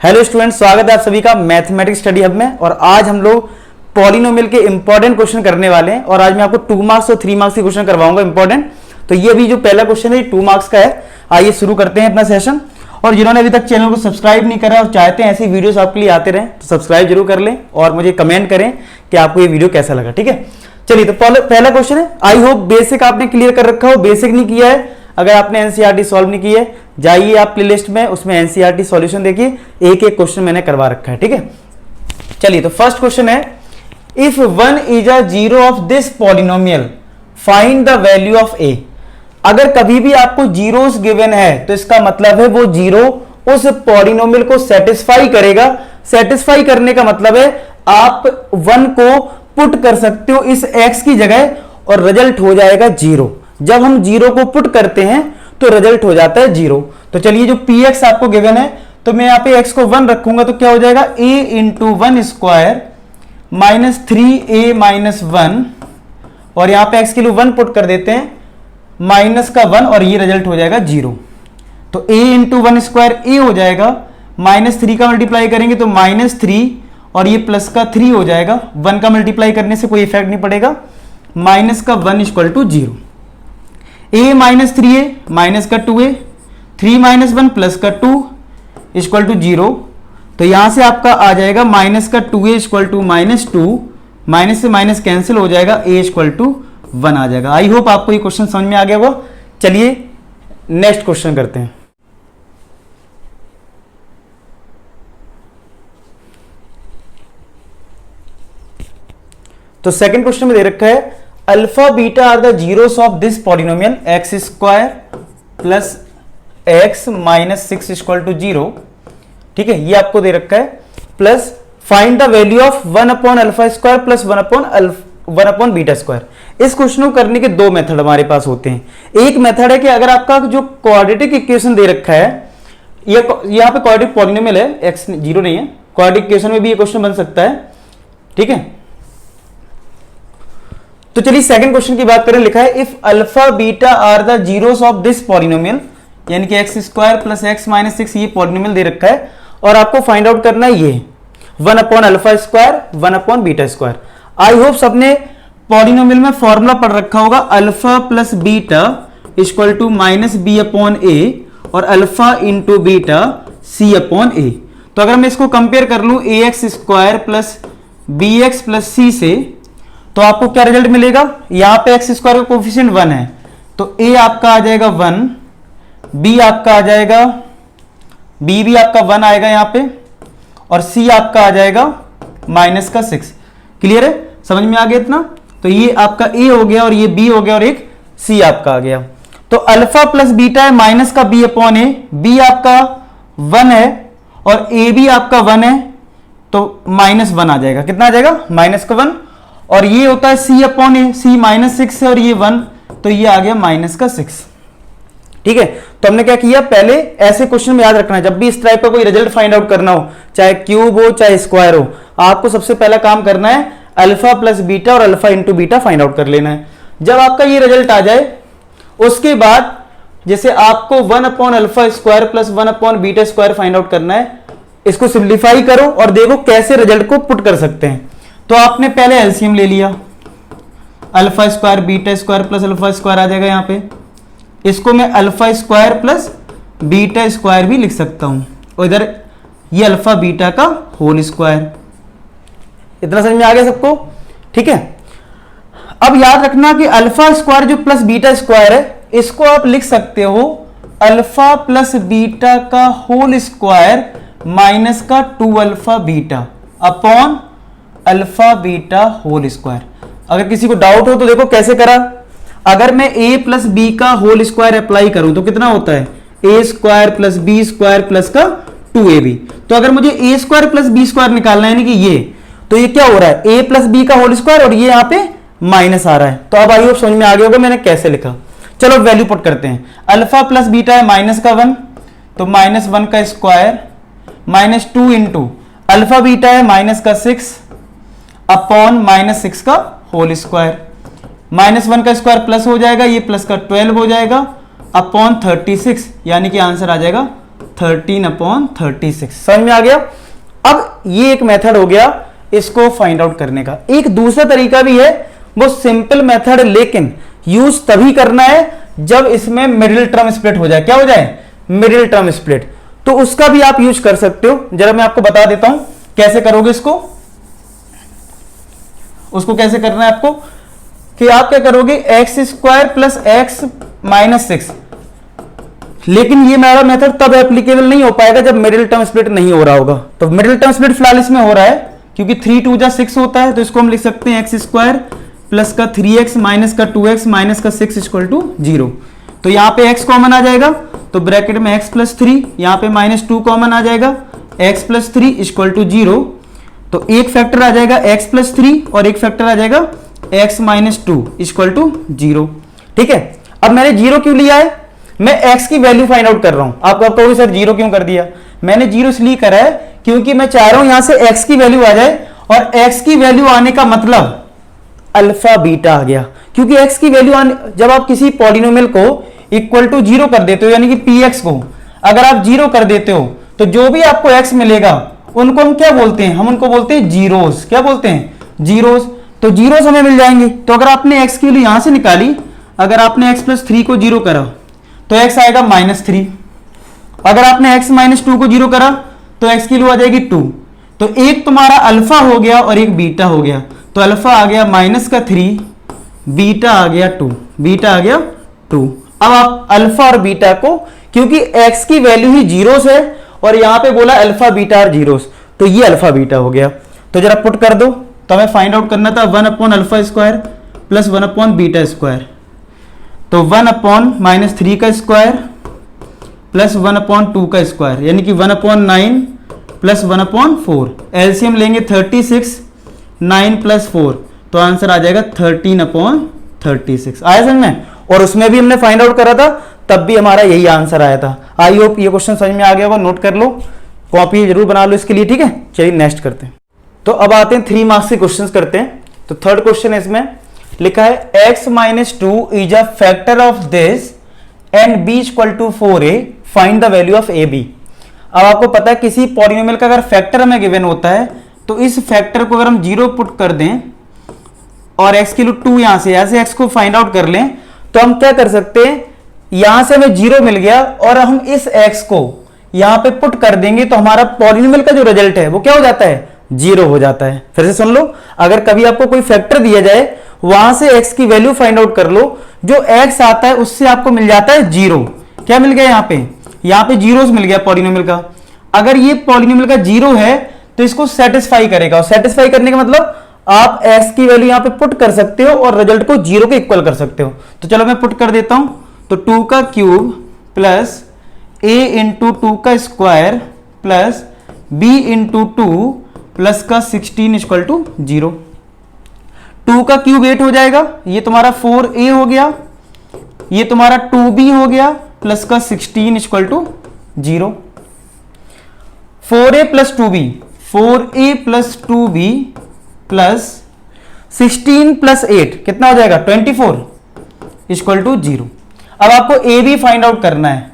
Hello students, स्वागत है आप सभी का मैथमेटिक्स स्टडी हब में। और आज हम लोग पॉलिनोमियल के इंपॉर्टेंट क्वेश्चन करने वाले हैं। और आज मैं आपको 2 मार्क्स और 3 मार्क्स के क्वेश्चन करवाऊंगा इंपॉर्टेंट। तो ये अभी जो पहला क्वेश्चन है 2 मार्क्स का है। आइए शुरू करते हैं अपना सेशन। और जिन्होंने अभी तक चैनल को सब्सक्राइब नहीं करा और चाहते हैं ऐसी वीडियोस आपके लिए आते रहें तो सब्सक्राइब जरूर कर लें और मुझे कमेंट करें कि आपको ये वीडियो कैसा लगा। ठीक है, चलिए तो पहला क्वेश्चन है। आई होप बेसिक आपने क्लियर कर रखा हो। बेसिक नहीं किया है, अगर आपने एनसीईआरटी सॉल्व नहीं की है, जाइए आप प्लेलिस्ट में, उसमें एनसीईआरटी सॉल्यूशन देखिए, एक एक क्वेश्चन मैंने करवा रखा है। ठीक है, चलिए तो फर्स्ट क्वेश्चन है, if 1 is a zero of this polynomial find the value of a. अगर कभी भी आपको जीरोस गिवन है तो इसका मतलब है वो जीरो उस पॉलिनोमियल को सेटिस्फाई करेगा। सेटिस्फाई करने का मतलब है आप 1 को पुट कर सकते हो इस x की जगह और रिजल्ट हो जाएगा जीरो। जब हम जीरो को पुट करते हैं तो रिजल्ट हो जाता है जीरो। तो चलिए जो px आपको गिवन है तो मैं यहां पे x को 1 रखूंगा तो क्या हो जाएगा a into 1 square minus 3a minus 1, और यहां पे x के लिए 1 पुट कर देते हैं माइनस का 1 और ये रिजल्ट हो जाएगा जीरो। तो a इंटू 1 स्क्वायर a हो जाएगा, माइनस 3 का मल्टीप्लाई करेंगे तो माइनस 3 और ये प्लस का 3 हो जाएगा। 1 का मल्टीप्लाई करने से कोई इफेक्ट नहीं पड़ेगा। माइनस का 1 equal to zero. a minus 3a minus का 2a, 3 माइनस 1 प्लस का 2 इक्वल टू जीरो। तो यहां से आपका आ जाएगा माइनस का 2a equal to minus 2, minus से माइनस कैंसिल हो जाएगा, a इक्वल टू 1 आ जाएगा। आई होप आपको ये क्वेश्चन समझ में आ गया होगा। चलिए नेक्स्ट क्वेश्चन करते हैं। तो सेकंड क्वेश्चन में दे रखा है, alpha beta are the zeros of this polynomial x square plus x minus 6 equal to zero. ठीक है, ये आपको दे रखा है। Plus find the value of 1 upon alpha square plus 1 upon beta square. इस क्वेश्चन को करने के दो मेथड हमारे पास होते हैं। एक मेथड है कि अगर आपका जो क्वाड्रेटिक इक्वेशन दे रखा है, ये यहां पे क्वाड्रेटिक पॉलिनोमियल है, एक्स जीरो नहीं है, क्वाड्रेटिक इक्वेशन में भी ये क्वेश्चन बन सकता है। ठीक है, तो चलिए सेकंड क्वेश्चन की बात करें। लिखा है if alpha beta are the zeros of this polynomial, यानी कि x square plus x minus 6 ये पॉलिनोमियल दे रखा है और आपको फाइंड आउट करना है ये 1 upon alpha square 1 upon beta square. I hope सबने पॉलिनोमियल में फॉर्मूला पढ़ रखा होगा, alpha plus beta equal to minus B upon a और alpha into beta c upon a. तो अगर मैं इसको कंपेयर कर लूं a x square plus b x plus c से, तो आपको क्या रिजल्ट मिलेगा। यहां पे एक्स स्क्वायर का कोफिशिएंट 1 है तो a आपका आ जाएगा 1, b आपका आ जाएगा, b भी आपका 1 आएगा यहां पे, और c आपका आ जाएगा माइनस का 6। क्लियर है, समझ में आ गया इतना। तो ये आपका a हो गया और ये b हो गया और एक c आपका आ गया। तो अल्फा प्लस बीटा है माइनस का b अपॉन ए, b आपका 1 है और a भी आपका 1 है तो माइनस 1 आ जाएगा। कितना आ जाएगा, माइनस का 1। और ये होता है c अपॉन ए, c माइनस 6 है और ये 1, तो ये आ गया माइनस का 6। ठीक है, तो हमने क्या किया, पहले ऐसे क्वेश्चन में याद रखना है, जब भी इस टाइप का कोई रिजल्ट फाइंड आउट करना हो, चाहे क्यूब हो चाहे स्क्वायर हो, आपको सबसे पहला काम करना है अल्फा प्लस बीटा और alpha into beta find out कर लेना है। जब आपका ये रिजल्ट आ जाए उसके बाद जैसे आपको 1 upon alpha square plus 1 upon beta square find out करना है, इसको सिंप्लीफाई करो और देखो कैसे रिजल्ट को पुट कर सकते हैं। तो आपने पहले एलसीएम ले लिया, alpha square beta square plus alpha square आ जाएगा। यहां पे इसको मैं alpha square plus beta square भी लिख सकता हूं और इधर ये अल्फा बीटा का होल स्क्वायर। इतना समझ में आ गया सबको। ठीक है, अब याद रखना कि अल्फा स्क्वायर जो प्लस बीटा स्क्वायर है, इसको आप लिख सकते हो अल्फा प्लस बीटा का होल स्क्वायर माइनस का 2 alpha beta upon alpha beta whole square. अगर किसी को डाउट हो तो देखो कैसे करा। अगर मैं a प्लस बी का होल स्क्वायर अप्लाई करूं तो कितना होता है, a square plus B square plus का 2ab। तो अगर मुझे a square plus B square निकालना है, यानी कि ये, तो ये क्या हो रहा है, a प्लस बी का होल स्क्वायर और ये यहां पे माइनस आ रहा है। तो अब आई होप समझ में आ गया होगा मैंने कैसे लिखा। चलो वैल्यू पुट करते हैं। अल्फा प्लस बीटा है माइनस का 1, तो माइनस 1 का square minus 2 into alpha beta है माइनस का 6 अपॉन माइनस 6 का होल स्क्वायर। माइनस 1 का स्क्वायर प्लस हो जाएगा, ये प्लस का 12 हो जाएगा अपॉन 36, यानी कि आंसर आ जाएगा 13/36। समझ में आ गया। अब ये एक मेथड हो गया इसको फाइंड आउट करने का। एक दूसरा तरीका भी है, वो सिंपल मेथड, लेकिन यूज तभी करना है जब इसमें मिडिल टर्म स्प्लिट हो जाए। क्या हो जाए? Middle term split. तो उसका भी आप यूज कर सकते हो। जरा मैं आपको बता देता हूं कैसे करोगे इसको। उसको कैसे करना है आपको कि आप क्या करोगे, x² प्लस x माइनस 6। लेकिन ये मेरा मेथड तब एप्लीकेबल नहीं हो पाएगा जब मिडिल टर्म स्प्लिट नहीं हो रहा होगा। तो मिडिल टर्म स्प्लिट फिलहाल इसमें हो रहा है क्योंकि 3 2 जा 6 होता है, तो इसको हम लिख सकते हैं x² प्लस का 3x माइनस का 2x माइनस का 6 इक्वल टू 0। तो यहां पे x कॉमन आ जाएगा, तो ब्रैकेट में x प्लस 3, यहां पे -2 कॉमन आ जाएगा, x प्लस 3 इक्वल टू 0। तो एक फैक्टर आ जाएगा x प्लस 3 और एक फैक्टर आ जाएगा x माइनस 2 इक्वल टू 0। ठीक है। अब मैंने 0 क्यों लिया है? मैं x की वैल्यू फाइंड आउट कर रहा हूं। आप कहोगे सर 0 क्यों कर दिया? मैंने 0 इसलिए करा है क्योंकि मैं चाह रहा हूं यहां से x की वैल्यू आ जाए, और x की वैल्यू आने का मतलब अल्फा बीटा आ गया। क्योंकि x की वैल्यू जब आप किसी पॉलिनोमियल को इक्वल टू 0 कर देते हो, यानी कि px को अगर आप 0 कर देते हो, तो जो भी आपको x मिलेगा उनको हम क्या बोलते हैं? हम उनको बोलते हैं जीरोस। क्या बोलते हैं? जीरोस। तो जीरोस हमें मिल जाएंगे। तो अगर आपने x की वैल्यू यहां से निकाली, अगर आपने x प्लस 3 को 0 करा तो x आएगा -3। अगर आपने x माइनस 2 को 0 करा तो x की वैल्यू आ जाएगी 2। तो एक तुम्हारा अल्फा हो गया और एक बीटा हो गया। तो अल्फा आ गया -3, बीटा आ गया 2, बीटा आ गया 2। अब आप अल्फा और बीटा को, क्योंकि x की वैल्यू ही जीरोस है और यहां पे बोला अल्फा बीटा और जीरोस, तो ये अल्फा बीटा हो गया। तो जरा पुट कर दो। तो हमें फाइंड आउट करना था 1/α² प्लस 1/β²। तो 1/-3 का स्क्वायर प्लस 1/2 का स्क्वायर, यानी कि 1/9 प्लस 1/4। एलसीएम लेंगे 36, 9 प्लस 4, तो आंसर आ जाएगा 13/36। आया समझ में? और उसमें भी हमने फाइंड आउट करा था, तब भी हमारा यही आंसर आया था। आई होप ये क्वेश्चन समझ में आ गया होगा। नोट कर लो, कॉपी जरूर बना लो इसके लिए। ठीक है, चलिए नेक्स्ट करते हैं। तो अब आते हैं 3 मार्क्स के क्वेश्चंस करते हैं। तो थर्ड क्वेश्चन है, इसमें लिखा है x minus 2 is a factor of this and b equal to 4a, find the value of ab। अब आपको पता है किसी पॉलिनोमियल का अगर फैक्टर हमें गिवन होता है, तो इस फैक्टर को अगर हम 0 पुट कर दें और x की वैल्यू 2 यहां से ऐसे x को फाइंड आउट कर लें, तो हम क्या कर सकते हैं, यहां से हमें 0 मिल गया और हम इस x को यहां पे पुट कर देंगे, तो हमारा पॉलिनोमियल का जो रिजल्ट है वो क्या हो जाता है? 0 हो जाता है। फिर से सुन लो, अगर कभी आपको कोई फैक्टर दिया जाए, वहां से x की वैल्यू फाइंड आउट कर लो, जो x आता है उससे आपको मिल जाता है 0। क्या मिल गया? यहां पे जीरोस मिल गया पॉलिनोमियल का। अगर ये पॉलिनोमियल का 0 है तो इसको सेटिस्फाई करेगा, और सेटिस्फाई करने का मतलब आप x की वैल्यू यहां पे पुट कर सकते हो और रिजल्ट को 0 के इक्वल कर सकते हो। तो चलो मैं पुट कर देता हूं। तो 2 का क्यूब प्लस a इंटू 2 का square plus b into 2 plus का 16 इक्वल टू 0। 2 का क्यूब 8 हो जाएगा, ये तुम्हारा 4a हो गया, ये तुम्हारा 2b हो गया प्लस का 16 equal to 0। 4a plus 2b, 4a plus 2b plus 16 plus 8 कितना हो जाएगा? 24 इक्वल टू 0। अब आपको a b फाइंड आउट करना है,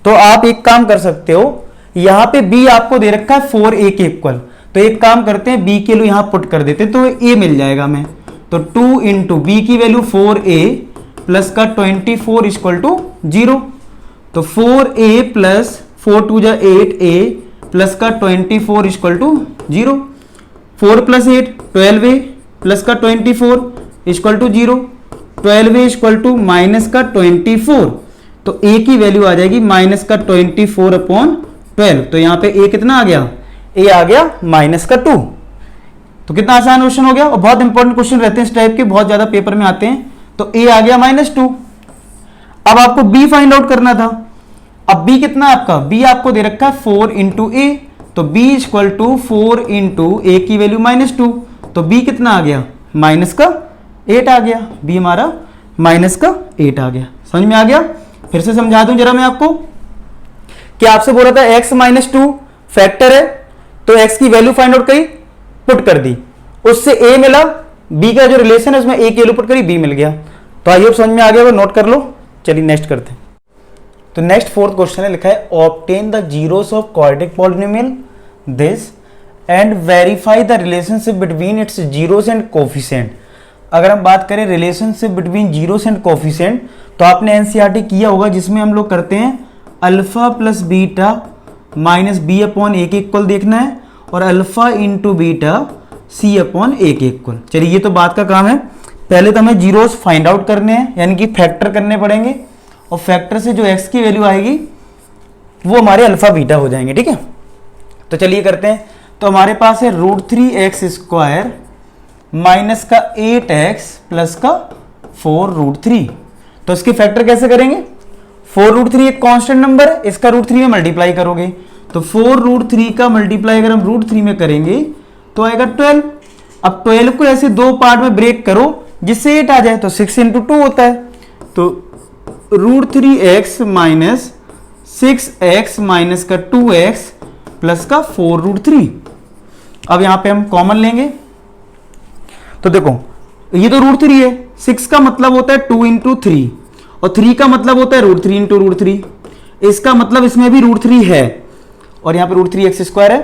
तो आप एक काम कर सकते हो, यहां पे b आपको दे रखा है 4a के इक्वल, तो एक काम करते हैं b के लिए यहां पुट कर देते हैं, तो a मिल जाएगा हमें। तो 2 इंटू b की वैल्यू 4a प्लस का 24 इक्वल टू 0। तो 4a प्लस 4 2 जा 8a प्लस का 24 equal to 0। 4 plus 8 12a plus का 24 equal to 0। 12a equal to minus का 24, तो a की वैल्यू आ जाएगी माइनस का 24/12। तो यहां पे a कितना आ गया? a आ गया -2। तो कितना आसान क्वेश्चन हो गया, और बहुत इंपॉर्टेंट क्वेश्चन रहते हैं इस टाइप के, बहुत ज्यादा पेपर में आते हैं। तो a आ गया -2। अब आपको b फाइंड आउट करना था। अब b कितना आपका? b आपको दे रखा है 4 इंटू a, तो b equal to 4 into a की वैल्यू -2, तो b कितना आ गया? -8 आ गया। b हमारा -8 आ गया। समझ में आ गया? फिर से समझा दूं जरा मैं आपको, कि आपसे बोला था x -2 फैक्टर है, तो x की वैल्यू फाइंड आउट करी, पुट कर दी, उससे a मिला, b का जो रिलेशन है उसमें a की वैल्यू पुट करी, b मिल गया। तो आई होप समझ में आ गया, वो नोट कर लो। चलिए नेक्स्ट करते हैं। तो नेक्स्ट फोर्थ क्वेश्चन है, लिखा है obtain the zeros of quadratic polynomial this and verify the relationship between its zeros and coefficient. अगर हम बात करें relationship between zeros and coefficient, तो आपने एनसीईआरटी किया होगा जिसमें हम लोग करते हैं alpha plus beta minus B upon a के इक्वल देखना है और alpha into beta c upon a के इक्वल। चलिए ये तो बात का काम है, पहले तो हमें जीरोस फाइंड आउट करने हैं, यानी कि फैक्टर करने पड़ेंगे और फैक्टर से जो एक्स की वैल्यू आएगी वो हमारे अल्फा बीटा हो जाएंगे। ठीक है, तो चलिए करते हैं। तो हमारे पास है √3x² माइनस का 8x प्लस का 4√3। तो इसके फैक्टर कैसे करेंगे? 4√3 एक कांस्टेंट नंबर है, इसका √3 में मल्टीप्लाई करोगे तो 4√3 का मल्टीप्लाई अगर हम √3 में करेंगे तो आएगा 12। अब 12 को ऐसे दो पार्ट में ब्रेक करो जिससे 8 आ जाए, तो 6 × 2 होता है। तो √3x माइनस 6x माइनस का 2x प्लस का 4√3। अब यहां पे हम कॉमन लेंगे तो देखो ये तो √3 है, 6 का मतलब होता है 2 × 3 और 3 का मतलब होता है √3 × √3। इसका मतलब इसमें भी √3 है और यहां पे √3x² है,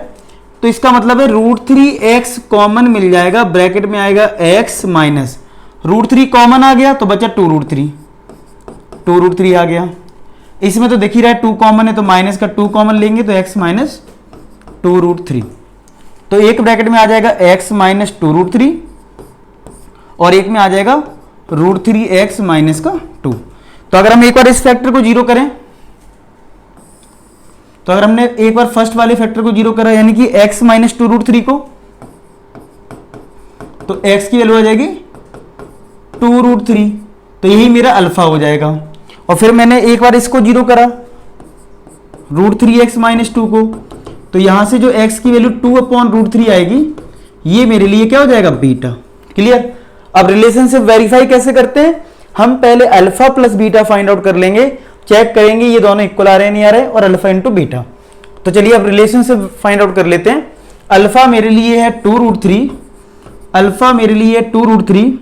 तो इसका मतलब है √3x कॉमन मिल जाएगा, ब्रैकेट में आएगा x माइनस √3 कॉमन आ गया तो बचा 2√3 आ गया। इसमें तो देख ही रहा है 2 कॉमन है तो माइनस का 2 कॉमन लेंगे तो x माइनस 2√3, तो एक ब्रैकेट में आ जाएगा x माइनस 2√3 और एक में आ जाएगा √3x माइनस का 2। तो अगर हम एक बार इस फैक्टर को जीरो करें, तो अगर हमने एक बार फर्स्ट वाले फैक्टर को जीरो करा यानी कि x माइनस 2√3 को, तो x की वैल्यू आ जाएगी 2√3, तो यही मेरा अल्फा हो जाएगा। और फिर मैंने एक बार इसको जीरो करा √3x माइनस 2 को, तो यहां से जो x की वैल्यू 2/√3 आएगी ये मेरे लिए क्या हो जाएगा? बीटा। क्लियर? अब रिलेशनशिप वेरीफाई कैसे करते हैं? हम पहले alpha plus beta find out कर लेंगे, चेक करेंगे ये दोनों इक्वल आ रहे हैं नहीं आ रहे, और अल्फा इंटू बीटा। तो चलिए अब रिलेशनशिप फाइंड आउट कर लेते हैं। अल्फा मेरे लिए है 2√3, अल्फा मेरे लिए है 2√3,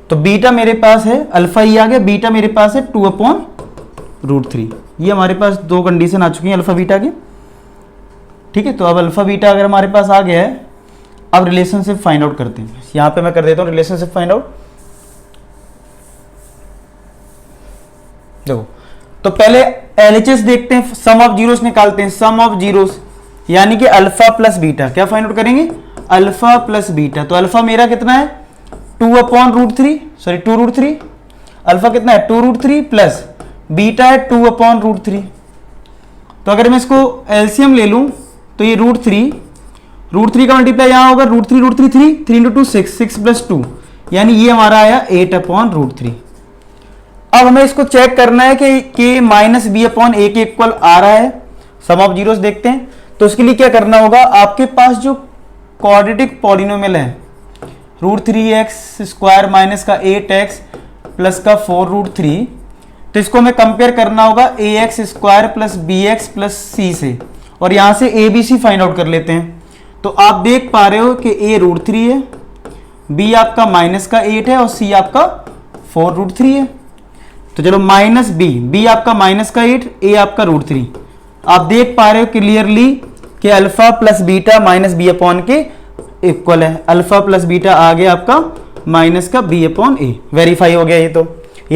तो बीटा मेरे पास है अल्फा ही आ गया, बीटा मेरे पास है 2/√3। ये हमारे पास दो कंडीशन आ चुकी हैं अल्फा बीटा की। ठीक है, तो अब अल्फा बीटा अगर हमारे पास आ गया है, अब रिलेशनशिप फाइंड आउट करते हैं। यहां पे मैं कर देता हूं रिलेशनशिप फाइंड आउट। देखो तो पहले एलएचएस देखते हैं, सम ऑफ जीरोस निकालते हैं। सम ऑफ जीरोस यानी कि अल्फा प्लस बीटा, क्या फाइंड आउट करेंगे? Alpha plus beta. तो अल्फा मेरा कितना है? 2/√3 अल्फा कितना है? 2√3 प्लस बीटा है 2/√3। तो अगर मैं इसको एलसीएम ले लूं तो ये √3 का मल्टीप्लाई यहां होगा, √3 3 × 2 6 + 2 यानी ये हमारा आया 8/√3। अब हमें इसको चेक करना है कि k minus B upon a के इक्वल आ रहा है। सम ऑफ जीरोस देखते हैं, तो उसके लिए क्या करना होगा? आपके पास जो क्वाड्रेटिक पॉलिनोमियल है √3x² माइनस का 8x प्लस का 4√3, तो इसको हमें कंपेयर करना होगा ax² plus bx plus c से, और यहां से abc फाइंड आउट कर लेते हैं। तो आप देख पा रहे हो कि a √3 है, b आपका माइनस का 8 है और c आपका 4√3 है। तो चलो माइनस b आपका माइनस का 8, a आपका √3। आप देख पा रहे हो क्लियरली कि alpha plus beta minus B upon के इक्वल है। अल्फा प्लस बीटा आ गया आपका माइनस का बी अपॉन ए। वेरीफाई हो गया, ये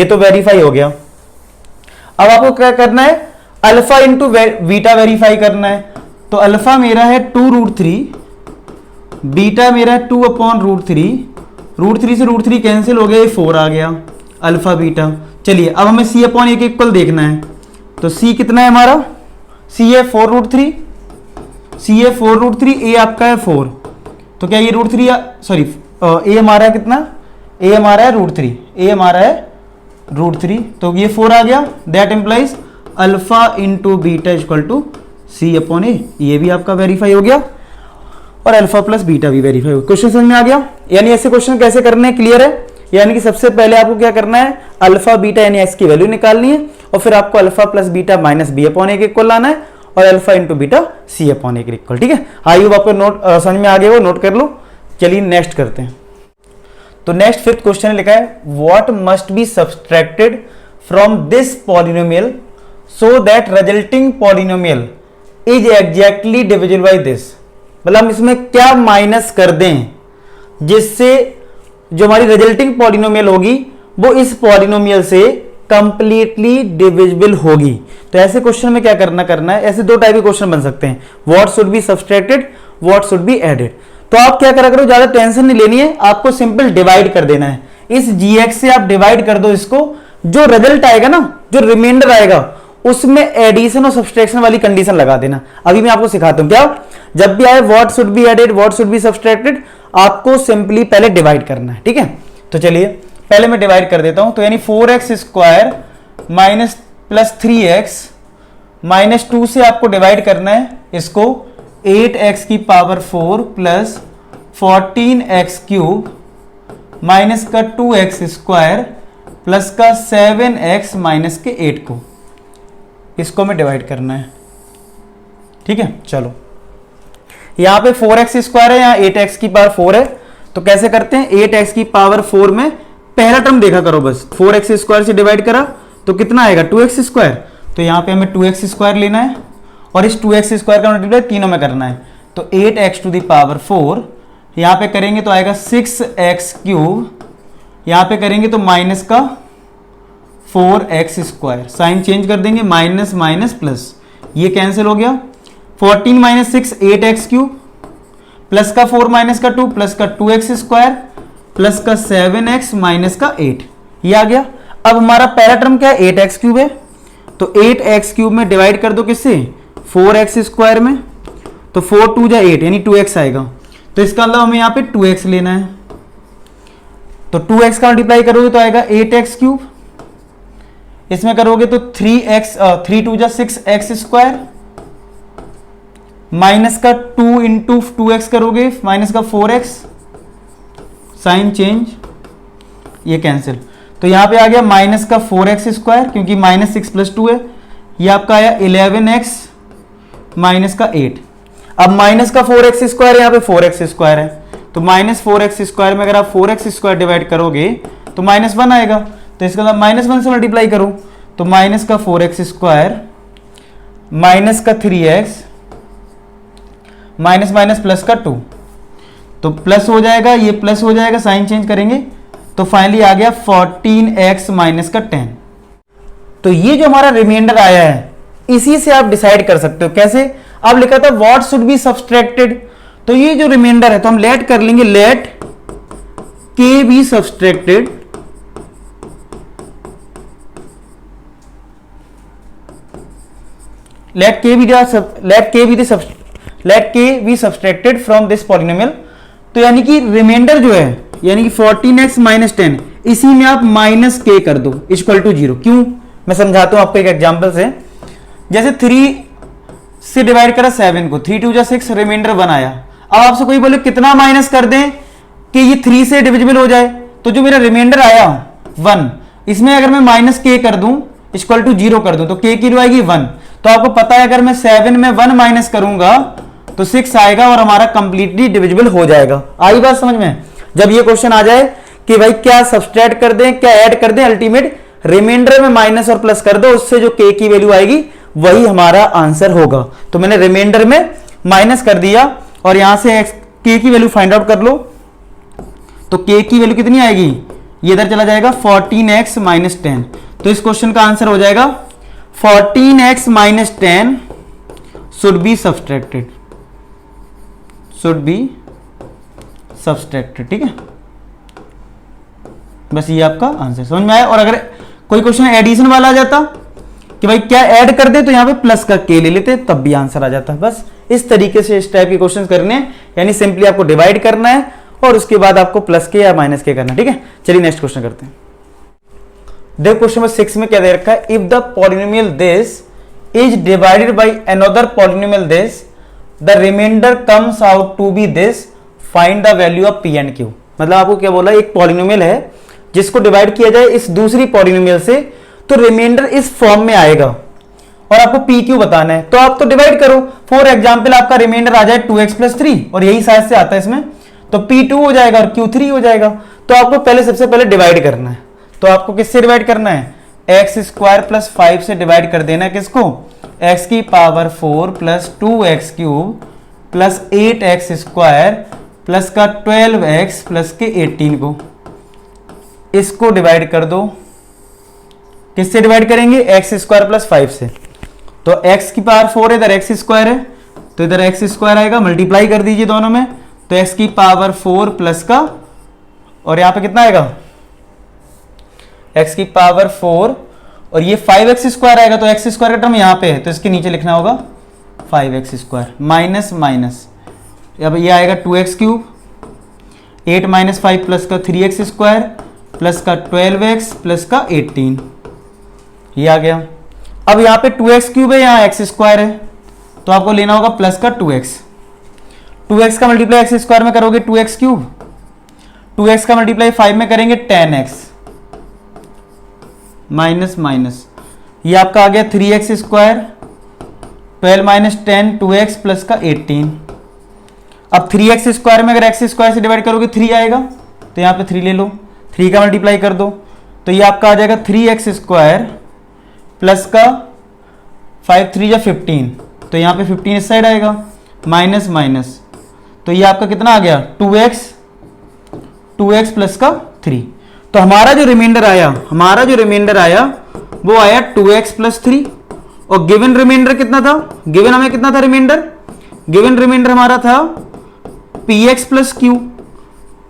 तो वेरीफाई हो गया। अब आपको क्या करना है? अल्फा इंटू बीटा वेरीफाई करना है। तो अल्फा मेरा है 2√3, बीटा मेरा है 2/√3, √3 से √3 कैंसिल हो गया, ये 4 आ गया अल्फा बीटा। चलिए अब हमें c अपॉन ए के इक्वल देखना है। तो c कितना है हमारा? c है 4√3, c है 4√3, a आपका है 4, तो क्या ये √3 सॉरी a हमारा है कितना? a हमारा है √3, a हमारा है √3, तो ये 4 आ गया। That implies alpha into beta equal to c upon a. ये भी आपका वेरीफाई हो गया और अल्फा प्लस बीटा भी वेरीफाई हो गया। क्वेश्चन समझ में आ गया? यानी ऐसे क्वेश्चन कैसे करने हैं, क्लियर है? यानी कि सबसे पहले आपको क्या करना है? अल्फा बीटा यानी x की वैल्यू निकालनी है और फिर आपको alpha plus beta minus B upon a के इक्वल लाना है और alpha into beta c upon a के इक्वल। ठीक है, आई होप आपको नोट समझ में आ गया, वो नोट कर लो। चलिए नेक्स्ट करते हैं। तो नेक्स्ट फिफ्थ क्वेश्चन लिखा है what must be subtracted from this polynomial so that resulting polynomial is exactly divisible by this. मतलब हम इसमें क्या माइनस कर दें जिससे जो हमारी रिजल्टिंग पॉलिनोमियल होगी वो इस पॉलिनोमियल से कंप्लीटली डिविजिबल होगी। तो ऐसे क्वेश्चन में क्या करना है, ऐसे दो टाइप के क्वेश्चन बन सकते हैं, what should be subtracted, what should be added. तो आप क्या करा करो, ज्यादा टेंशन नहीं लेनी है, आपको सिंपल डिवाइड कर देना है। इस gx से आप डिवाइड कर दो इसको, जो रिजल्ट आएगा ना, जो रिमाइंडर आएगा उसमें एडिशन और सब्सट्रैक्शन वाली कंडीशन लगा देना। अभी मैं आपको सिखाता हूं क्या, जब भी आए what should be added, what should be subtracted, आपको सिंपली पहले डिवाइड करना है। ठीक है, तो चलिए पहले मैं डिवाइड कर देता हूं। तो यानी 4x square minus plus 3x minus 2 से आपको डिवाइड करना है इसको 8x की power 4 plus 14x cube minus का 2x स्क्वायर प्लस का 7x माइनस के 8 को, इसको में डिवाइड करना है। ठीक है, चलो यहां पे 4x स्क्वायर है, यहां 8x की पावर 4 है, तो कैसे करते हैं, 8x की पावर 4 में पहला टर्म देखा करो बस, 4x स्क्वायर से डिवाइड करा तो कितना आएगा 2x स्क्वायर, तो यहां पे हमें 2x स्क्वायर लेना है और इस 2x स्क्वायर का मल्टीप्लाई तीनों में करना है। तो 8x टू द पावर 4 यहां पे करेंगे तो आएगा 6x क्यूब, यहां पे करेंगे तो माइनस का 4x स्क्वायर, साइन चेंज कर देंगे, माइनस माइनस प्लस, ये कैंसिल हो गया। 14 माइनस 6 8x क्यूब प्लस का 4 माइनस का 2 प्लस का 2x स्क्वायर प्लस का 7x माइनस का 8, ये आ गया। अब हमारा पहला टर्म क्या है, 8x क्यूब है, तो 8x क्यूब में डिवाइड कर दो किससे, 4x स्क्वायर में, तो 4 2 जा 8 यानी 2x आएगा। तो इसका मतलब हमें यहाँ पे 2x लेना है, तो 2x का मल्टीप्लाई करोगे तो आएगा 8x क्यूब, इसमें करोगे तो 3 2 जा 6x स्क्वायर माइनस का 2 इंटू 2x करोगे माइनस का 4x, साइन चेंज, ये कैंसिल, तो यहां पे आ गया माइनस का 4x स्क्वायर क्योंकि माइनस 6 प्लस 2 है, ये आपका आया 11x माइनस का 8। अब माइनस का 4x स्क्वायर, यहां पे 4x स्क्वायर है, तो माइनस 4x स्क्वायर में अगर आप 4x स्क्वायर डिवाइड करोगे तो माइनस 1 आएगा, तो इसका मतलब माइनस 1 से मल्टीप्लाई करो, तो माइनस का 4x स्क्वायर माइनस का 3x माइनस माइनस प्लस का 2, तो प्लस हो जाएगा, ये प्लस हो जाएगा, साइन चेंज करेंगे, तो फाइनली आ गया 14x माइनस का 10। तो ये जो हमारा रिमाइंडर आया है इसी से आप डिसाइड कर सकते हो। कैसे, आप लिखा था व्हाट शुड बी सब्सट्रैक्टेड, तो ये जो रिमाइंडर है तो हम लेट कर लेंगे, let k be subtracted, let k be subtracted from this polynomial। तो यानी कि रिमाइंडर जो है यानी कि 14x माइनस 10, इसी में आप माइनस k कर दो इक्वल टू 0। क्यों, मैं समझाता हूं आपको एक एग्जांपल से। जैसे 3 से डिवाइड करा 7 को, 3 2 जा 6, रिमाइंडर 1 आया। अब आपसे कोई बोले कितना माइनस कर दें कि ये 3 से डिविजिबल हो जाए, तो जो मेरा रिमाइंडर आया 1, इसमें अगर मैं माइनस k कर दूं इक्वल टू 0 कर दूं तो k की आएगी 1। तो आपको पता है अगर मैं 7 में 1 माइनस करूंगा तो 6 आएगा और हमारा कंप्लीटली डिविजिबल हो जाएगा। आई बात समझ में, जब ये क्वेश्चन आ जाए कि भाई क्या सब्सट्रैक्ट कर दें क्या ऐड कर दें, अल्टीमेट रिमाइंडर में माइनस और प्लस कर दो, उससे जो k की वैल्यू आएगी वही हमारा आंसर होगा। तो मैंने रिमाइंडर में माइनस कर दिया और यहां से k की वैल्यू फाइंड आउट कर लो, तो k की वैल्यू कितनी आएगी, ये इधर चला जाएगा 14x माइनस 10। तो इस क्वेश्चन का आंसर हो जाएगा 14x minus 10 should be subtracted, should be subtracted. ठीक है, बस ये आपका आंसर समझ में आया। और अगर कोई क्वेश्चन एडिशन वाला आ जाता कि भाई क्या ऐड कर दे, तो यहां पे प्लस का k ले लेते, तब भी आंसर आ जाता। बस इस तरीके से इस टाइप के क्वेश्चन करने हैं, यानी सिंपली आपको डिवाइड करना है और उसके बाद आपको प्लस के या माइनस के करना है। ठीक है, चलिए नेक्स्ट क्वेश्चन करते हैं। देखो क्वेश्चन नंबर 6 में क्या दे रखा है, if the polynomial this is divided by another polynomial this the remainder comes out to be this, find the value of p and q। मतलब आपको क्या बोला, एक पॉलिनोमियल है जिसको डिवाइड किया जाए इस दूसरी पॉलिनोमियल से, तो रिमाइंडर इस फॉर्म में आएगा और आपको p q बताना है। तो आप तो डिवाइड करो, फॉर एग्जांपल आपका रिमाइंडर आ जाए 2x प्लस 3 और यही साइज से आता है इसमें, तो p2 हो जाएगा और q3 हो जाएगा। तो आपको पहले सबसे पहले डिवाइड करना है, तो आपको किससे डिवाइड करना है, एक्स स्क्वायर प्लस 5 से डिवाइड कर देना किसको, एक्स की power 4 plus 2x cube plus 8x square plus का 12x प्लस के 18 को, इसको डिवाइड कर दो। किससे डिवाइड करेंगे, एक्स स्क्वायर प्लस 5 से। तो x की पावर 4 है, इधर एक्स स्क्वायर है, तो इधर एक्स स्क्वायर आएगा, मल्टीप्लाई कर दीजिए दोनों में, तो x की पावर 4 प्लस का, और यहां पे कितना आएगा, x की पावर 4 और ये 5x स्क्वायर आएगा, तो x स्क्वायर का टर्म यहां पे है तो इसके नीचे लिखना होगा 5x स्क्वायर माइनस माइनस, अब ये आएगा 2x क्यूब, 8 माइनस 5 प्लस का 3x स्क्वायर प्लस का 12x प्लस का 18, ये आ गया। अब यहाँ पे 2x क्यूब है, यहाँ x स्क्वायर है, तो आपको लेना होगा प्लस का 2x का मल्टीप्लाई x स्क्वायर में करोगे 2x क्यूब, 2x का मल्टीप्लाई 5 में करेंगे 10x माइनस माइनस, ये आपका आ गया 3x square, 12 minus 10 2x plus का 18। अब 3x स्क्वायर में अगर x स्क्वायर से डिवाइड करोगे 3 आएगा, तो यहाँ पे 3 ले लो, 3 का मल्टीप्लाई कर दो, तो ये आपका आ जाएगा 3x स्क्वायर प्लस का 5 3 या 15, तो यहाँ पे 15 इस साइड आएगा, माइनस माइनस, तो ये आपका कितना आ गया 2x प्लस का 3। तो हमारा जो रिमाइंडर आया वो आया 2x प्लस 3, और गिवन रिमाइंडर कितना था, गिवन हमें कितना था रिमाइंडर, गिवन रिमाइंडर हमारा था px प्लस q,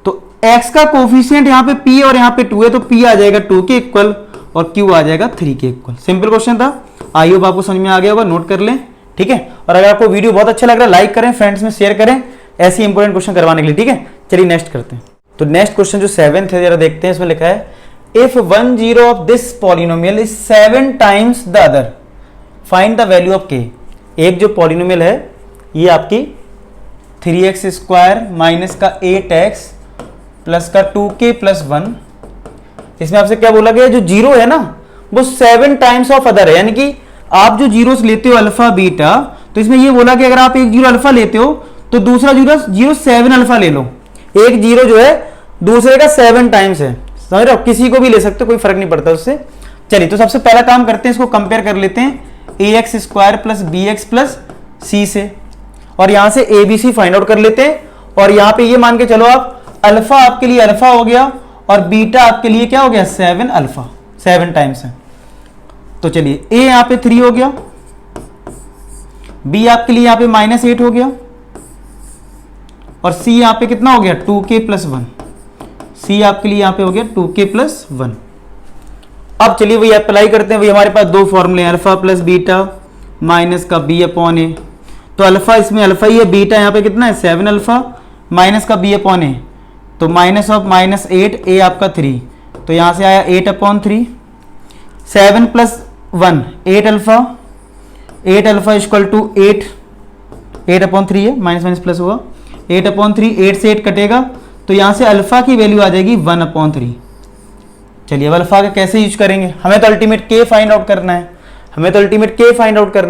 तो x का कोफिशिएंट यहाँ पे p और यहाँ पे 2 है, तो p आ जाएगा 2 के इक्वल और q आ जाएगा 3 के इक्वल। सिंपल क्वेश्चन था, आई होप आपको समझ में आ गया होगा, नोट कर लें, ठीक है। और अगर आपको वीडियो बहुत अच्छा लग रहा है लाइक करें, फ्रेंड्स में शेयर करें, ऐसी इंपॉर्टेंट क्वेश्चन करवाने के लिए, ठीक है। चलिए नेक्स्ट करते हैं। तो नेक्स्ट क्वेश्चन जो 7th है जरा देखते हैं, इसमें लिखा है if 1 zero of this polynomial is 7 times the other find the value of k। एक जो पॉलिनोमियल है ये आपकी 3x स्क्वायर माइनस का 8x प्लस का 2k प्लस 1, इसमें आपसे क्या बोला गया, जो जीरो है ना वो 7 टाइम्स ऑफ अदर है, यानी कि आप जो जीरोस लेते हो अल्फा बीटा, तो इसमें ये बोला कि अगर आप एक जीरो अल्फा लेते हो तो दूसरा जीरो 7 अल्फा ले लो। एक जीरो जो है दूसरे का 7 टाइम्स है, समझ रहे हो, किसी को भी ले सकते हो, कोई फर्क नहीं पड़ता उससे। चलिए तो सबसे पहला काम करते हैं, इसको कंपेयर कर लेते हैं ax square plus bx plus c से, और यहां से abc फाइंड आउट कर लेते हैं। और यहां पे ये मान के चलो आप अल्फा आपके लिए अल्फा हो गया और बीटा आपके लिए क्या हो गया 7 अल्फा, 7 टाइम्स है। तो चलिए a यहां पे 3 हो गया, b आपके लिए यहां पे -8 हो गया, और c यहां पे कितना हो गया 2k प्लस 1, c आपके लिए यहां पे हो गया 2k प्लस 1। अब चलिए वही अप्लाई करते हैं, वही हमारे पास दो फॉर्मूले हैं, अल्फा प्लस बीटा माइनस का b अपॉन ए। तो अल्फा इसमें अल्फा ही है, बीटा यहाँ पे कितना है 7 अल्फा माइनस का b अपॉन ए, तो माइनस ऑफ -8 a आपका 3, तो यहाँ से आया 8 upon 3, 7 plus 1 8 alpha, 8 alpha equal to 8 upon 3 है, माइनस माइनस प्लस होगा, 8 अपॉन 3, 8 से 8 कटेगा, तो यहाँ से अल्फा की वैल्यू आ जाएगी 1 अपॉन 3। चलिए अब अल्फा का कैसे यूज करेंगे, हमें तो अल्टीमेट k फाइंड आउट करना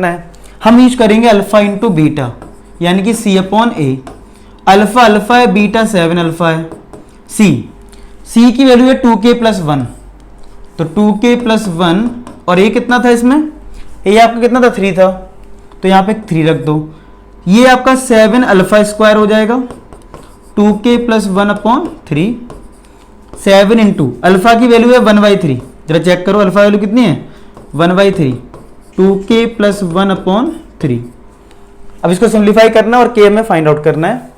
है, हम यूज करेंगे अल्फा इंटू बीटा, यानी कि c अपॉन ए। अल्फा अल्फा है, बीटा 7 अल्फा है, c की वैल्यू है 2k प्लस 1, तो 2k प्लस 1, और a कितना था इसमें, a आपका कितना था 3 था, तो यहाँ पे 3 रख दो, ये आपका 7 अल्फा स्क्वायर हो जाएगा, 2k plus 1 upon 3, 7 into alpha की वैल्यू है 1/3, जरा चेक करो अल्फा वैल्यू कितनी है 1/3, 2k प्लस 1 अपॉन 3। अब इसको सिंप्लीफाई करना और k में फाइंड आउट करना है,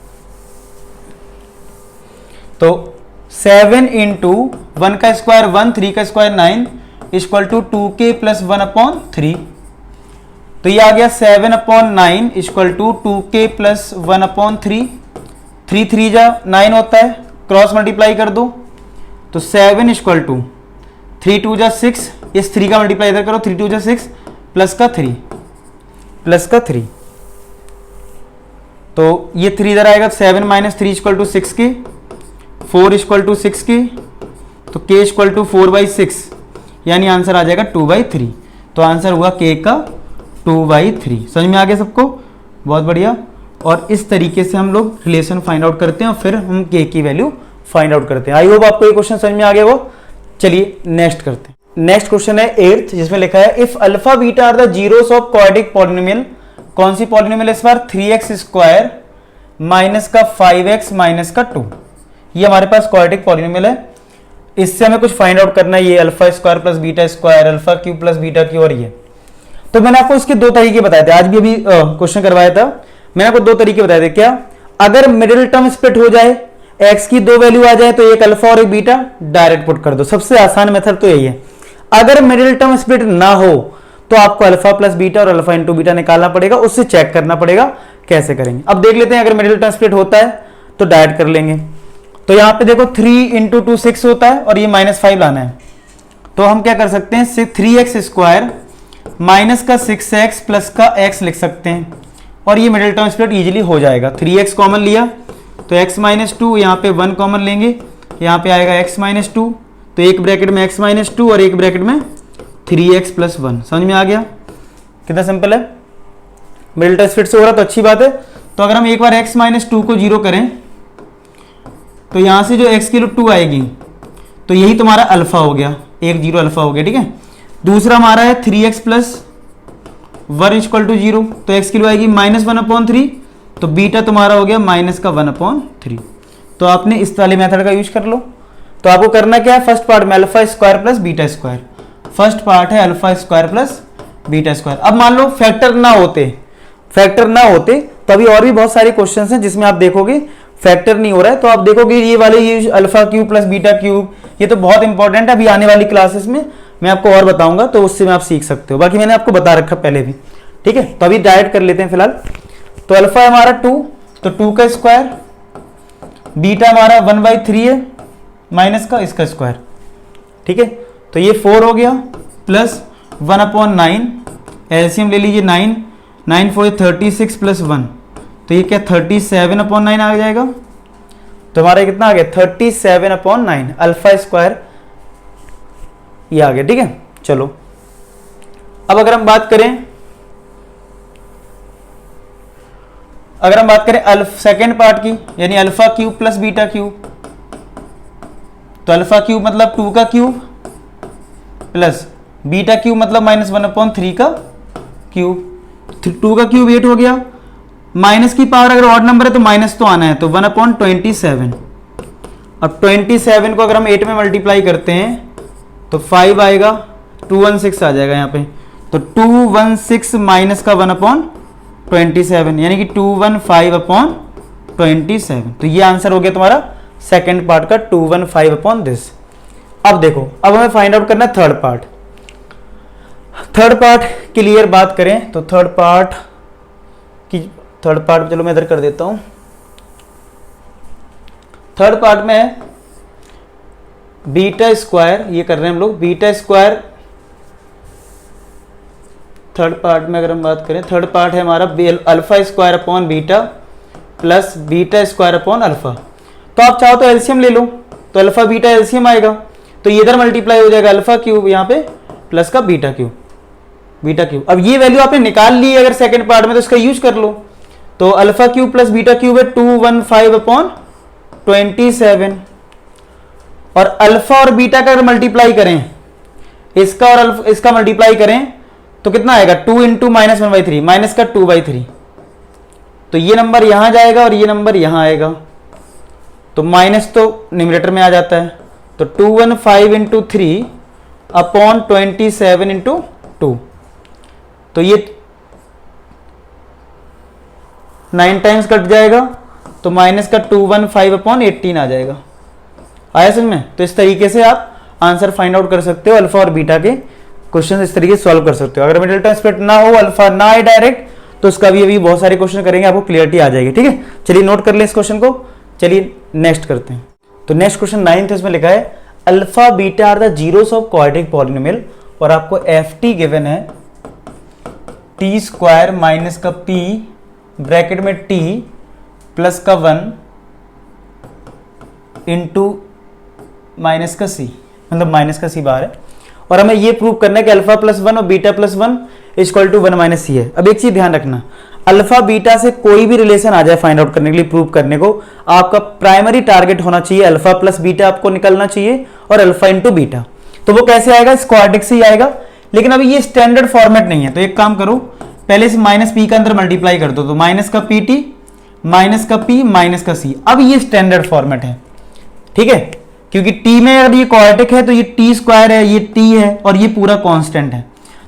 तो 7 इंटू 1 का स्क्वायर 1, 3 का square 9 equal to 2k plus 1 upon 3, तो ये आ गया 7 अपॉन 9 equal to 2k plus 1 upon 3, 3 3 जा 9 होता है, क्रॉस मल्टीप्लाई कर दो, तो 7 इक्वल टू 3 2 जा 6, इस 3 का मल्टीप्लाई इधर करो, 3 2 जा 6 प्लस का 3, तो ये 3 इधर आएगा, 7 minus 3 equal to 6k, 4 equal to 6k, तो k इक्वल टू 4/6, यानी आंसर आ जाएगा 2/3, तो आंसर हुआ k का 2/3। समझ में आ गया सबको, बहुत बढ़िया। और इस तरीके से हम लोग रिलेशन फाइंड आउट करते हैं और फिर हम k की वैल्यू फाइंड आउट करते हैं। आई होप आपको ये क्वेश्चन समझ में आ गया हो। चलिए नेक्स्ट करते हैं। नेक्स्ट क्वेश्चन है 8th, जिसमें लिखा है if alpha beta are the zeros of quadratic polynomial, कौन सी पॉलिनोमियल इस बार 3x स्क्वायर माइनस का 5x माइनस का 2, ये हमारे पास क्वाड्रेटिक पॉलिनोमियल है। इससे हमें कुछ फाइंड आउट करना है, ये alpha square plus beta square, alpha cube plus beta cube, और ये तो मैंने आपको इसके दो तरीके बताए थे, आज भी अभी क्वेश्चन करवाया था, मैंने आपको दो तरीके बताए थे। क्या, अगर मिडिल टर्म स्प्लिट हो जाए, x की दो वैल्यू आ जाए, तो एक अल्फा और एक बीटा डायरेक्ट पुट कर दो, सबसे आसान मेथड तो यही है। अगर मिडिल टर्म स्प्लिट ना हो तो आपको अल्फा प्लस बीटा और अल्फा इंटू बीटा निकालना पड़ेगा, उससे चेक करना पड़ेगा कैसे करेंगे। अब देख लेते हैं, अगर मिडिल टर्म स्प्लिट होता है तो डायरेक्ट कर लेंगे। तो यहां पे देखो 3 इंटू 2 6 होता है और ये -5 लाना है, तो हम क्या कर सकते हैं 3x स्क्वायर माइनस का 6x प्लस का x लिख सकते हैं, और ये मिडिल टर्म स्प्लिट इजीली हो जाएगा। 3x कॉमन लिया तो x माइनस 2, यहाँ पे 1 कॉमन लेंगे, यहाँ पे आएगा x माइनस 2, तो एक ब्रैकेट में x माइनस 2 और एक ब्रैकेट में 3x प्लस 1। समझ में आ गया कितना सिंपल है, मिडिल टर्म स्प्लिट से हो रहा तो अच्छी बात है। तो अगर हम एक बार x माइनस 2 को 0 करें तो यहां से जो x की रूट 2 आएगी, तो यही तुम्हारा अल्फा हो गया, 1 0 अल्फा हो गया, ठीक है। दूसरा हमारा है 3x प्लस 1 इक्वल टू 0, तो x की वैल्यू आएगी -1/3, तो बीटा तुम्हारा हो गया -1/3। तो आपने इस वाले मेथड का यूज कर लो। तो आपको करना क्या है, फर्स्ट पार्ट में alpha square plus beta square, first part है alpha square plus beta square. अब मान लो फैक्टर ना होते तो अभी और भी बहुत सारे क्वेश्चन हैं जिसमें आप देखोगे फैक्टर नहीं हो रहा है, तो आप देखोगे ये वाले, ये alpha cube plus beta cube, ये तो बहुत इंपॉर्टेंट है। अभी आने वाली क्लासेस में मैं आपको और बताऊंगा, तो उससे में आप सीख सकते हो, बाकी मैंने आपको बता रखा पहले भी, ठीक है। तो अभी डायरेक्ट कर लेते हैं फिलहाल। तो अल्फा हमारा 2, तो 2 का स्क्वायर, बीटा हमारा 1/3 है माइनस का इसका स्क्वायर, ठीक है। तो ये 4 हो गया प्लस 1/9, एलसीएम ले लीजिए 9, 9 4 36 प्लस 1, तो ये क्या 37/9 आ जाएगा। तो हमारा कितना आ गया 37/9 अल्फा स्क्वायर, ये आ गया, ठीक है। चलो अब अगर हम बात करें सेकेंड पार्ट की, यानी alpha cube plus beta cube, तो अल्फा क्यूब मतलब 2 का क्यूब प्लस बीटा क्यूब मतलब -1/3 का क्यूब। 2 का क्यूब 8 हो गया, माइनस की पावर अगर ऑड नंबर है तो माइनस तो आना है, तो 1/27। अब 27 को अगर हम 8 में मल्टीप्लाई करते हैं तो 5 आएगा, 216 आ जाएगा यहाँ पे, तो 216 माइनस का 1/27, यानी कि 215/27। तो ये आंसर हो गया तुम्हारा सेकेंड पार्ट का 215/this। अब देखो, अब हमें फाइंड आउट करना है थर्ड पार्ट क्लियर बात करें तो थर्ड पार्ट चलो मैं इधर कर देता हूं। थर्ड पार्ट में बीटा स्क्वायर, ये कर रहे हैं हम लोग बीटा स्क्वायर। थर्ड पार्ट में अगर हम बात करें, थर्ड पार्ट है हमारा alpha square upon beta plus beta square upon alpha. तो आप चाहो तो एलसीएम ले लो, तो अल्फा बीटा एलसीएम आएगा, तो ये इधर मल्टीप्लाई हो जाएगा अल्फा क्यूब यहाँ पे प्लस का बीटा क्यूब। अब ये वैल्यू आपने निकाल ली अगर सेकंड पार्ट में, तो इसका यूज कर लो। तो alpha cube plus beta cube है 215/27, और अल्फा और बीटा का अगर मल्टीप्लाई करें, इसका और इसका मल्टीप्लाई करें तो कितना आएगा 2 इंटू -1/3 माइनस का 2/3, तो ये नंबर यहां जाएगा और ये नंबर यहां आएगा, तो माइनस तो न्यूमरेटर में आ जाता है, तो 215 इंटू 3 अपॉन 27 इंटू 2, तो ये 9 टाइम्स कट जाएगा, तो माइनस का 215/18 आ जाएगा। आया समझ में? तो इस तरीके से आप आंसर फाइंड आउट कर सकते हो, अल्फा और बीटा के क्वेश्चन इस तरीके से सॉल्व कर सकते हो। अगर मिडिल टर्म स्प्लिट ना हो, अल्फा ना आए डायरेक्ट, तो उसका भी अभी बहुत सारे क्वेश्चन करेंगे, आपको क्लियरिटी आ जाएगी, ठीक है। चलिए नोट कर ले इस क्वेश्चन को, चलिए नेक्स्ट करते हैं। तो नेक्स्ट क्वेश्चन 9th इसमें लिखा है alpha beta are the zeros of quadratic polynomial, और आपको एफ टी गिवन है टी स्क्वायर माइनस का पी ब्रैकेट में टी प्लस का 1 इंटू माइनस का सी, मतलब माइनस का सी बाहर है, और हमें ये प्रूव करना है कि अल्फा प्लस 1 और beta plus 1 equal to 1 minus c है। अब एक चीज ध्यान रखना, अल्फा बीटा से कोई भी रिलेशन आ जाए फाइंड आउट करने के लिए, प्रूव करने को, आपका प्राइमरी टारगेट होना चाहिए अल्फा प्लस बीटा आपको निकलना चाहिए और अल्फा इंटू बीटा। तो वो कैसे आएगा, क्वाड्रेटिक से ही आएगा। लेकिन अभी ये स्टैंडर्ड फॉर्मेट नहीं है, तो एक काम करो, पहले से माइनस पी का अंदर मल्टीप्लाई कर दो, तो माइनस का पी टी माइनस का पी माइनस का सी। अब ये स्टैंडर्ड फॉर्मेट है, ठीक है, क्योंकि टी में अगर ये क्वाड्रेटिक है तो ये टी स्क्वायर है, ये टी है और ये पूरा कांस्टेंट है।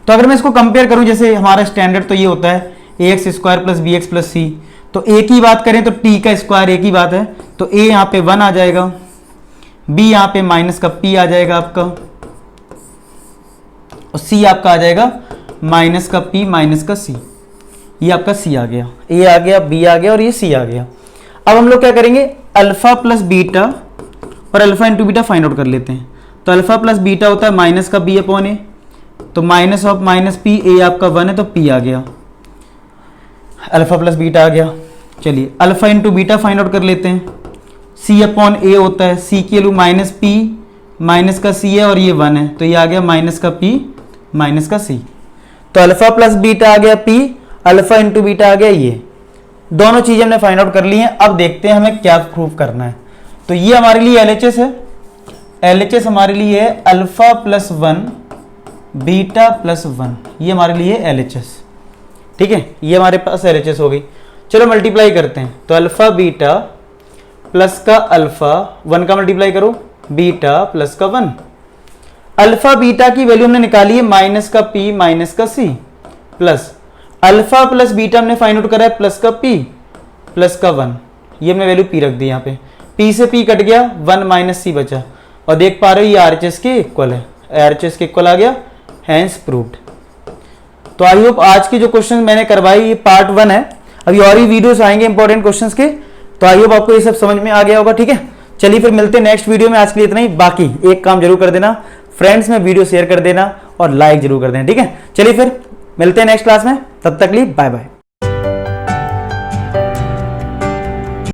तो अगर मैं इसको कंपेयर करूं, जैसे हमारा स्टैंडर्ड तो ये होता है a x square plus b x plus c, तो ए की बात करें तो टी का स्क्वायर एक ही बात है, तो ए यहाँ पे 1 आ जाएगा, बी यहाँ पे माइनस का पी आ जाएगा आपका, और सी आपका आ जाएगा माइनस का पी माइनस का सी। ये आपका सी आ गया, ए आ गया, बी आ गया और ये सी आ गया। अब हम लोग क्या करेंगे, अल्फा प्लस बीटा और alpha into beta find out कर लेते हैं। तो अल्फा प्लस बीटा होता है माइनस का बी अपॉन ए, तो माइनस ऑफ माइनस पी, ए आपका 1 है तो पी आ गया, अल्फा प्लस बीटा आ गया। चलिए alpha into beta find out कर लेते हैं। सी अपॉन ए होता है, सी की वैल्यू माइनस पी माइनस का सी है और ये 1 है, तो ये आ गया माइनस का पी माइनस का सी। तो अल्फा प्लस बीटा आ गया पी, अल्फा इंटू बीटा आ गया ये। दोनों चीजें हमने फाइंड आउट कर ली हैं। अब देखते हैं हमें क्या प्रूव करना है। तो ये हमारे लिए एलएचएस है, एलएचएस हमारे लिए है अल्फा प्लस 1 बीटा प्लस 1, ये हमारे लिए एलएचएस, ठीक है, ये हमारे पास एलएचएस हो गई। चलो मल्टीप्लाई करते हैं, तो अल्फा बीटा प्लस का अल्फा 1 का मल्टीप्लाई करो, बीटा प्लस का 1। अल्फा बीटा की वैल्यू हमने निकाली है माइनस का पी माइनस का सी, प्लस अल्फा प्लस बीटा हमने फाइंड आउट करा है प्लस का पी प्लस का 1, ये हमने वैल्यू पी रख दी यहाँ पे, पी से पी कट गया, 1 माइनस सी बचा, और देख पा रहे हो ये आरएचएस के इक्वल है, आरएचएस के इक्वल आ गया, हैंस प्रूव्ड। तो आई होप आज के जो क्वेश्चन मैंने करवाई ये पार्ट 1 है, अभी और भी वीडियोस आएंगे इंपॉर्टेंट क्वेश्चंस के, तो आई होप आपको ये सब समझ में आ गया होगा, ठीक है। चलिए फिर मिलते हैं नेक्स्ट वीडियो में, आज के लिए इतना ही। बाकी एक काम जरूर कर देना, फ्रेंड्स में वीडियो शेयर कर देना और लाइक जरूर कर देना, ठीक है। चलिए फिर मिलते हैं नेक्स्ट क्लास में, तब तक लिए बाय बाय।